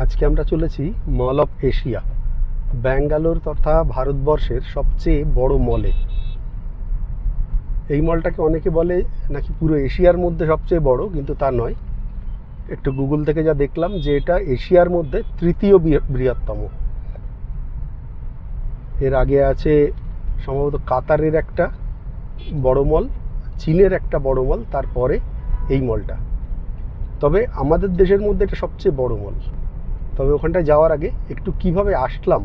আজকে আমরা চলেছি মল অফ এশিয়া, ব্যাঙ্গালোর তথা ভারতবর্ষের সবচেয়ে বড় মলে। এই মলটাকে অনেকে বলে নাকি পুরো এশিয়ার মধ্যে সবচেয়ে বড়, কিন্তু তা নয়। একটু গুগল থেকে যা দেখলাম যে এটা এশিয়ার মধ্যে তৃতীয় বৃহত্তম। এর আগে আছে সম্ভবত কাতারের একটা বড় মল, চীনের একটা বড় মল, তারপরে এই মলটা। তবে আমাদের দেশের মধ্যে এটা সবচেয়ে বড় মল। তবে ওখানটায় যাওয়ার আগে একটু কিভাবে আসলাম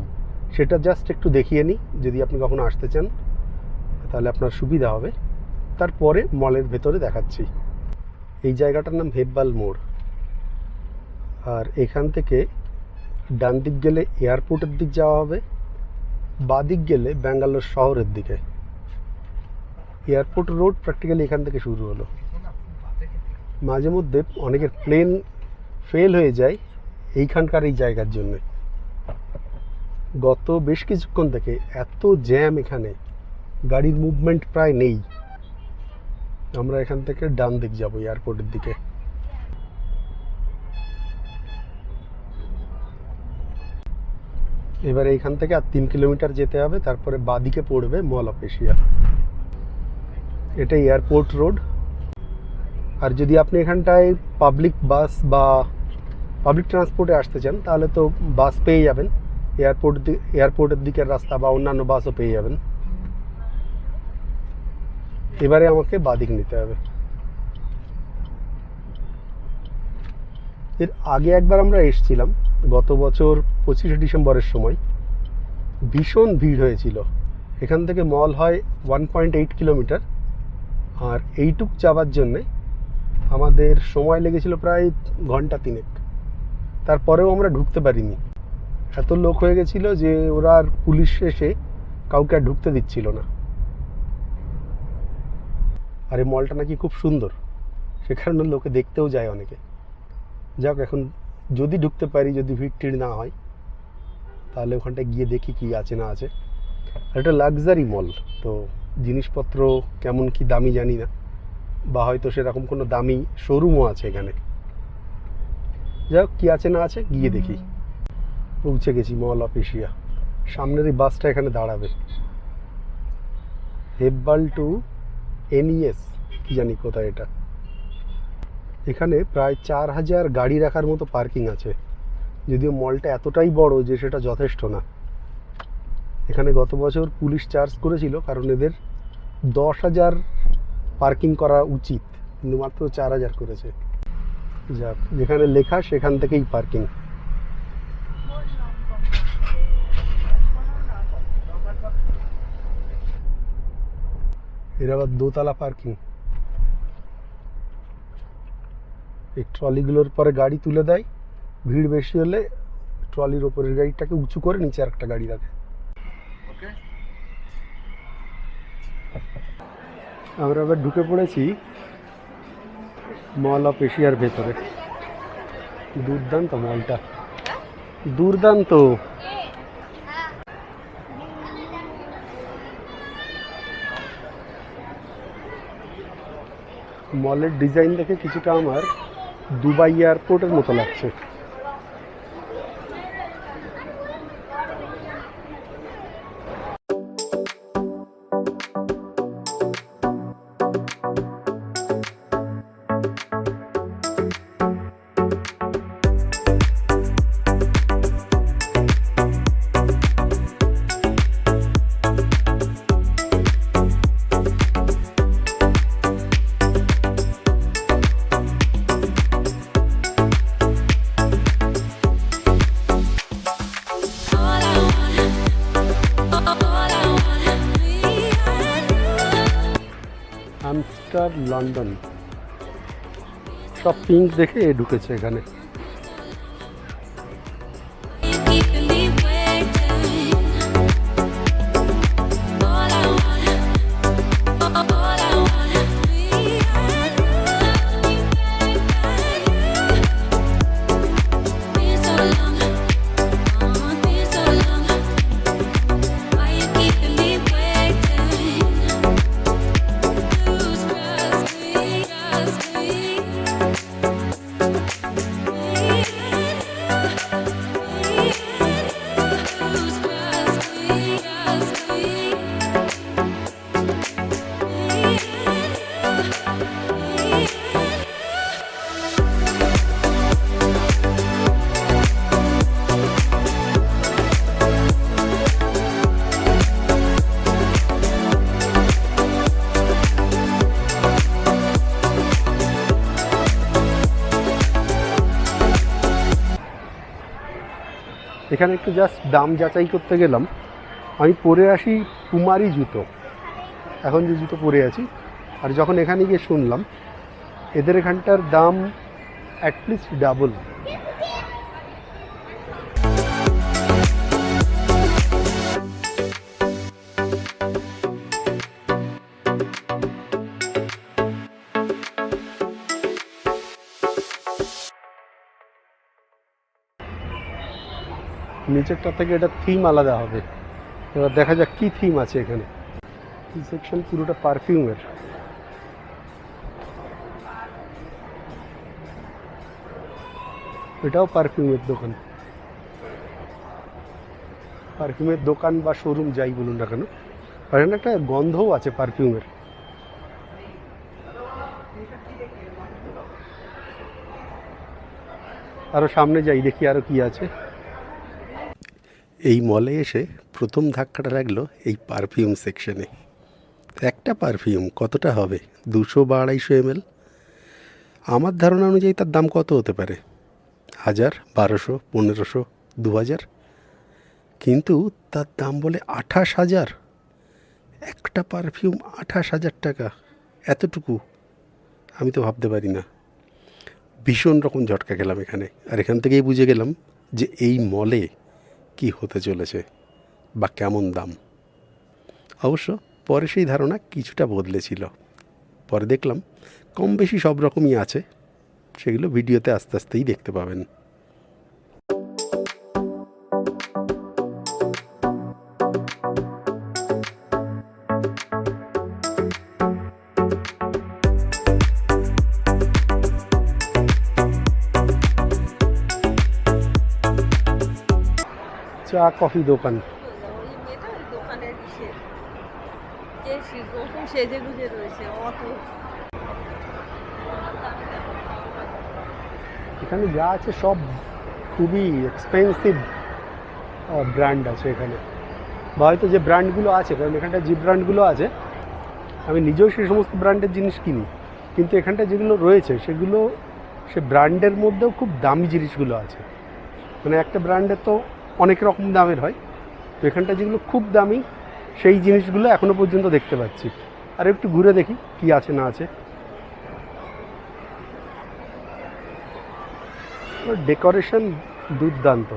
সেটা জাস্ট একটু দেখিয়ে নিই, যদি আপনি কখনো আসতে চান তাহলে আপনার সুবিধা হবে। তারপরে মলের ভেতরে দেখাচ্ছি। এই জায়গাটার নাম হেব্বাল মোড়, আর এখান থেকে ডান দিক গেলে এয়ারপোর্টের দিক যাওয়া হবে, বাঁ দিক গেলে ব্যাঙ্গালোর শহরের দিকে। এয়ারপোর্ট রোড প্র্যাকটিক্যালি এখান থেকে শুরু হলো। মাঝে মধ্যে অনেকের প্লেন ফেল হয়ে যায় এইখানকার এই জায়গার জন্য। গত বেশ কিছুক্ষণ থেকে এত জ্যাম, এখানে গাড়ির মুভমেন্ট প্রায় নেই। আমরা এখান থেকে ডান দিক যাব এয়ারপোর্টের দিকে। এবারে এইখান থেকে আর 3 কিলোমিটার যেতে হবে, তারপরে বাঁদিকে পড়বে মল অফ এশিয়া। এটা এয়ারপোর্ট রোড। আর যদি আপনি এখানটায় পাবলিক বাস বা পাবলিক ট্রান্সপোর্টে আসতে চান তাহলে তো বাস পেয়ে যাবেন, এয়ারপোর্টের দিকের রাস্তা বা অন্যান্য বাসও পেয়ে যাবেন। এবারে আমাকে বাঁদিক নিতে হবে। এর আগে একবার আমরা এসেছিলাম গত বছর 25শে ডিসেম্বরের সময়। ভীষণ ভিড় হয়েছিল। এখান থেকে মল হয় 1.8 কিলোমিটার, আর এইটুক যাওয়ার জন্যে আমাদের সময় লেগেছিল প্রায় ঘন্টা 3। তারপরেও আমরা ঢুকতে পারিনি, এত লোক হয়ে গেছিলো যে ওরা আর পুলিশ এসে কাউকে আর ঢুকতে দিচ্ছিল না। আর এই মলটা নাকি খুব সুন্দর, সে কারণে লোকে দেখতেও যায় অনেকে। যাক, এখন যদি ঢুকতে পারি, যদি ভিড় টিড় না হয়, তাহলে ওখানটায় গিয়ে দেখি কি আছে না আছে। আর এটা লাক্সারি মল, তো জিনিসপত্র কেমন কি দামি জানি না, বা হয়তো সেরকম কোনো দামি শোরুমও আছে এখানে। যাক, কি আছে না আছে গিয়ে দেখি। পৌঁছে গেছি মল অফ এশিয়া। সামনের এই বাসটা এখানে দাঁড়াবে। হেব্বাল টু NES কি জানি কোথায় এটা। এখানে প্রায় 4000 গাড়ি রাখার মতো পার্কিং আছে, যদিও মলটা এতটাই বড় যে সেটা যথেষ্ট না। এখানে গত বছর পুলিশ চার্জ করেছিল, কারণ এদের 10,000 পার্কিং করা উচিত, কিন্তু মাত্র 4000 করেছে। যাক, যেখানে লেখা সেখান থেকেই পার্কিং। এর আবার দোতলা পার্কিং। এই ট্রলিগুলোর পরে গাড়ি তুলে দেয়, ভিড় বেশি হলে ট্রলির ওপরের গাড়িটাকে উঁচু করে নিচে আর একটা গাড়ি রাখে। আমরা আবার ঢুকে পড়েছি মল অফ এশিয়ার ভেতরে। দুর্দান্ত মলটা, দুর্দান্ত। মলের ডিজাইন দেখে কিছুটা আমার দুবাই এয়ারপোর্টের মতো লাগছে। আমস্টার লন্ডন, সব পিঙ্ক দেখে ঢুকেছে এখানে। এখানে একটু জাস্ট দাম যাচাই করতে গেলাম। আমি পরে আসি পুমারই জুতো, এখন যে জুতো পরে আছি, আর যখন এখানে গিয়ে শুনলাম এদের এখানটার দাম অ্যাটলিস্ট ডাবল। নিচেরটা থেকে এটা থিম আলাদা হবে, এবার দেখা যাক কি থিম আছে এখানে। এই সেকশন পুরোটা পারফিউমের। এটাও পারফিউমের দোকান, পারফিউমের দোকান বা শোরুম যাই বলুন না কেন, আর এখানে একটা গন্ধও আছে পারফিউমের। আরও সামনে যাই, দেখি আরও কি আছে। এই মলে এসে প্রথম ধাক্কাটা লাগলো এই পারফিউম সেকশনে। একটা পারফিউম কতটা হবে, 200 বা 250 ml। আমার ধারণা অনুযায়ী তার দাম কত হতে পারে, 1000, 1200, 1500, 2000, কিন্তু তার দাম বলে 28,000। একটা পারফিউম 28,000 টাকা, এতটুকু আমি তো ভাবতে পারি না। ভীষণ রকম ঝটকা খেলাম এখানে, আর এখান থেকেই বুঝে গেলাম যে এই মলে কি হতে চলেছে বা কেমন দাম। অবশ্য পরে সেই ধারণা কিছুটা বদলেছিল, পরে দেখলাম কম বেশি সব রকমই আছে, সেগুলো ভিডিওতে আস্তে আস্তেই দেখতে পাবেন। চা কফি দোকান, এখানে যা আছে সব খুবই এক্সপেন্সিভ ব্র্যান্ড আছে এখানে, বা হয়তো যে ব্র্যান্ডগুলো আছে, কারণ এখানটা যে ব্র্যান্ডগুলো আছে আমি নিজেও সেই সমস্ত ব্র্যান্ডের জিনিস কিনি, কিন্তু এখানটা যেগুলো রয়েছে সেগুলো সে ব্র্যান্ডের মধ্যেও খুব দামি জিনিসগুলো আছে। মানে একটা ব্র্যান্ডের তো অনেক রকম দামের হয়, তো এখানটা যেগুলো খুব দামি সেই জিনিসগুলো এখনও পর্যন্ত দেখতে পাচ্ছি। আর একটু ঘুরে দেখি কি আছে না আছে। ডেকোরেশন দুর্দান্ত।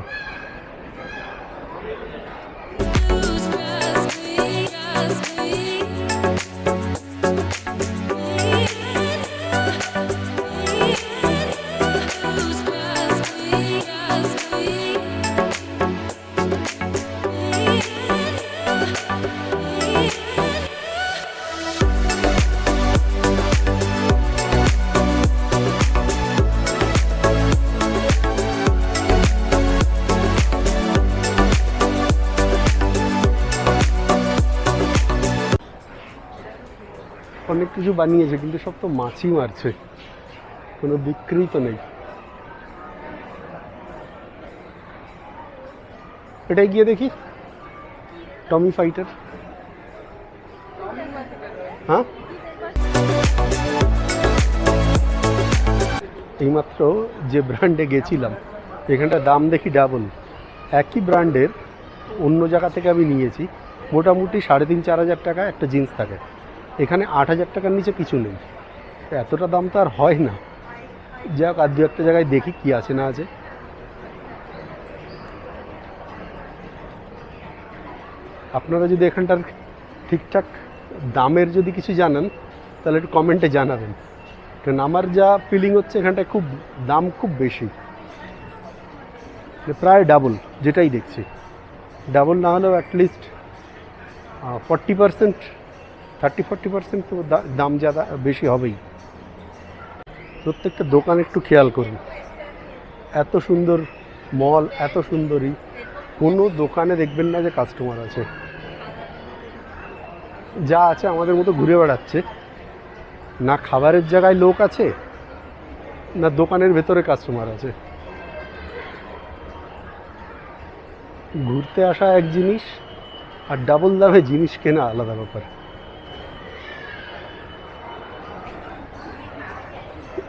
অনেক কিছু বানিয়েছে, কিন্তু সব তো মাছই মারছে, কোনো বিক্রি তো নেই। এটাই গিয়ে দেখি টমি ফাইটার। হ্যাঁ, এইমাত্র যে ব্র্যান্ডে গেছিলাম এখানটা দাম দেখি ডাবল। একই ব্র্যান্ডের অন্য জায়গা থেকে আমি নিয়েছি, মোটামুটি 3,500-4,000 টাকা একটা জিন্স থাকে, এখানে 8,000 টাকার নিচে কিছু নেই। এতটা দাম তো আর হয় না। যাক, আর দু একটা জায়গায় দেখি কি আছে না আছে। আপনারা যদি এখানটার ঠিকঠাক দামের যদি কিছু জানান তাহলে একটু কমেন্টে জানাবেন, কারণ আমার যা ফিলিং হচ্ছে এখানটায় খুব দাম খুব বেশি, প্রায় ডাবল যেটাই দেখছি। ডাবল না হলেও অ্যাটলিস্ট 40%, 30-40% তো দাম যা বেশি হবেই। প্রত্যেকটা দোকান একটু খেয়াল করুন, এত সুন্দর মল, এত সুন্দরী, কোনো দোকানে দেখবেন না যে কাস্টমার আছে। যা আছে আমাদের মতো ঘুরে বেড়াচ্ছে, না খাবারের জায়গায় লোক আছে না দোকানের ভেতরে কাস্টমার আছে। ঘুরতে আসা এক জিনিস, আর ডাবল দামে জিনিস কেনা আলাদা ব্যাপার।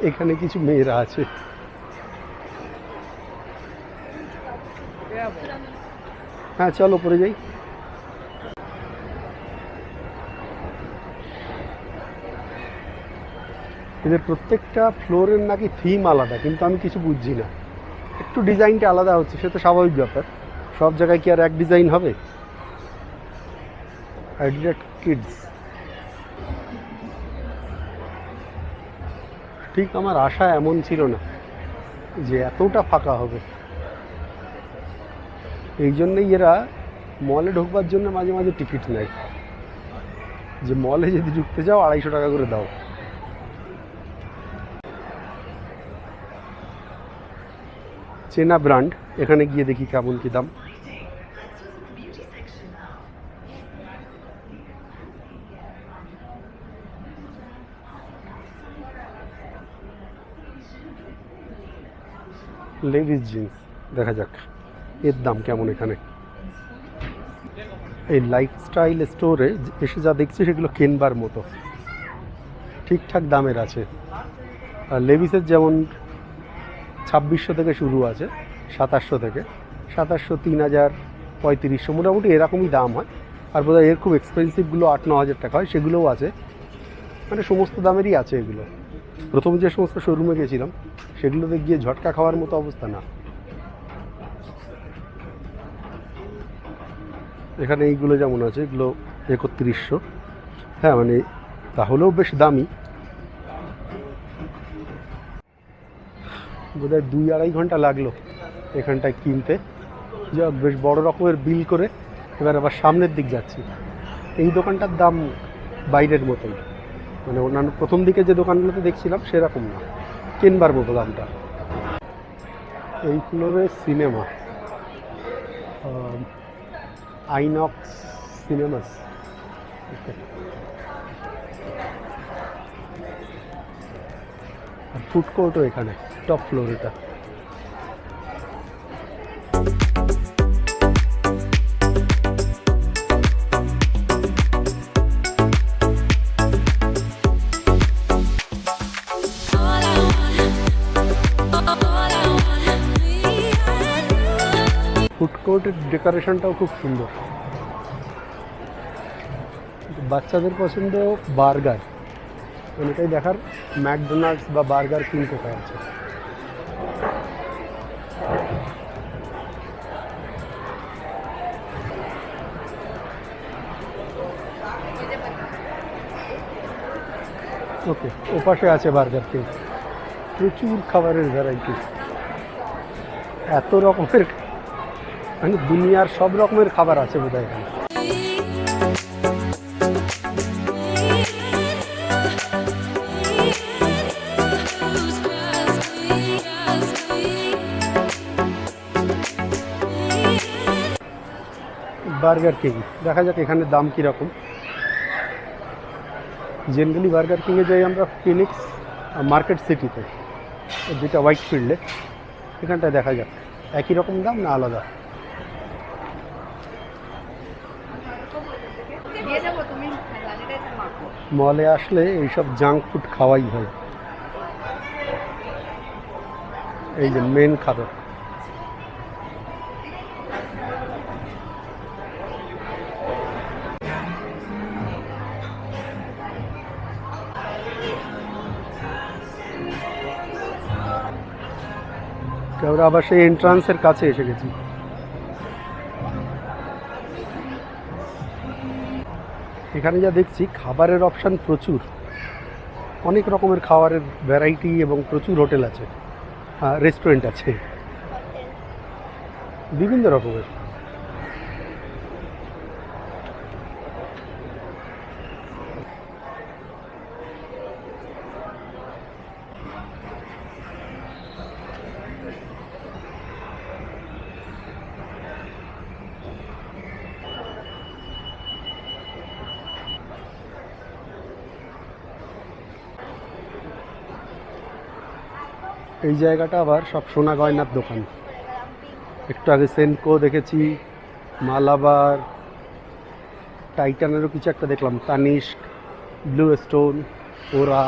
এখানে কিছু মেয়েরা আছে, হ্যাঁ চলো পরে যাই। এদের প্রত্যেকটা ফ্লোরের নাকি থিম আলাদা, কিন্তু আমি কিছু বুঝছি না, একটু ডিজাইনটা আলাদা হচ্ছে, সে তো স্বাভাবিক ব্যাপার, সব জায়গায় কি আর এক ডিজাইন হবে? অ্যাডিডাস কিডস, ঠিক আমার আশা এমন ছিল না যে এতটা ফাঁকা হবে। এই জন্যই এরা মলে ঢোকবার জন্য মাঝে মাঝে টিকিট নেয়, যে মলে যদি ঢুকতে যাও 250 টাকা করে দাও। চেনা ব্র্যান্ড, এখানে গিয়ে দেখি কেমন কি দাম। লেভিস জিন্স, দেখা যাক এর দাম কেমন এখানে। এই লাইফস্টাইল স্টোরে এসে যা দেখছি সেগুলো কেনবার মতো, ঠিকঠাক দামের আছে। আর লেভিসের যেমন 2600 থেকে শুরু আছে, 2700 থেকে 2700, 3000, 3500, মোটামুটি এরকমই দাম হয়। আর বোধহয় এর খুব এক্সপেন্সিভগুলো 8-9 হাজার টাকা হয়, সেগুলোও আছে। মানে সমস্ত দামেরই আছে এগুলো। প্রথম যে সমস্ত শোরুমে গেছিলাম সেগুলোতে গিয়ে ঝটকা খাওয়ার মতো অবস্থা না। এখানে এইগুলো যেমন আছে, এগুলো 3100, হ্যাঁ মানে তাহলেও বেশ দামি। বোধহয় 2-2.5 ঘন্টা লাগলো এখানটায় কিনতে। যা বেশ বড় রকমের বিল করে এবার আবার সামনের দিক যাচ্ছি। এই দোকানটার দাম বাইরের মতোই, মানে অন্যান্য প্রথম দিকে যে দোকানগুলোতে দেখছিলাম সেরকম না, কেনবার মতো দামটা। এই ফ্লোরে সিনেমা, আইনক্স সিনেমাস। আর ফুড কোর্টও এখানে, টপ ফ্লোর এটা। ফুড কোর্টের ডেকোরেশনটাও খুব সুন্দর। বাচ্চাদের পছন্দ বার্গার, মানে এটাই দেখার ম্যাকডোনাল্ডস বা বার্গার কিং কোথায় আছে। ওকে, ওপাশে আছে বার্গার কিং। প্রচুর খাবারের ভ্যারাইটি, এত রকমের, মানে দুনিয়ার সব রকমের খাবার আছে বোধহয় এখানে। বার্গার কিং, দেখা যাক এখানে দাম কীরকম। জেনারেলি বার্গার কিংয়ে যাই আমরা ফিনিক্স মার্কেট সিটিতে, যেটা হোয়াইট ফিল্ডে। এখানটায় দেখা যাক একই রকম দাম না আলাদা। মলে আসলে এইসব জাঙ্ক ফুড খাওয়াই হয়। এই যে মেন খাবার, আমরা আবার সেই এন্ট্রান্সের কাছে এসে গেছি। এখানে যা দেখছি খাবারের অপশান প্রচুর, অনেক রকমের খাবারের ভ্যারাইটি এবং প্রচুর হোটেল আছে, রেস্টুরেন্ট আছে বিভিন্ন রকমের। এই জায়গাটা আবার সব সোনা গয়নার দোকান। একটু আগে সেনকো দেখেছি, মালাবার, টাইটানেরও কিছু একটা দেখলাম, তানিস্ক, ব্লু স্টোন, ওরা,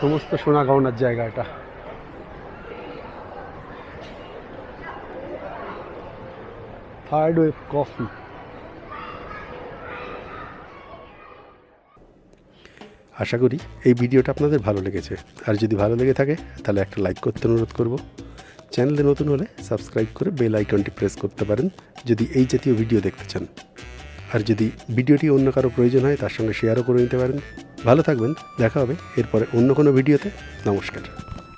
সমস্ত সোনা গয়নার জায়গা এটা। Third wave coffee. আশা করি এই ভিডিওটা আপনাদের ভালো লেগেছে, আর যদি ভালো লেগে থাকে তাহলে একটা লাইক করতে অনুরোধ করব। চ্যানেলে নতুন হলে সাবস্ক্রাইব করে বেল আইকনটি প্রেস করতে পারেন যদি এই জাতীয় ভিডিও দেখতে চান। আর যদি ভিডিওটি অন্য কারো প্রয়োজন হয় তার সঙ্গে শেয়ারও করে নিতে পারেন। ভালো থাকবেন, দেখা হবে এরপরে অন্য কোনো ভিডিওতে। নমস্কার।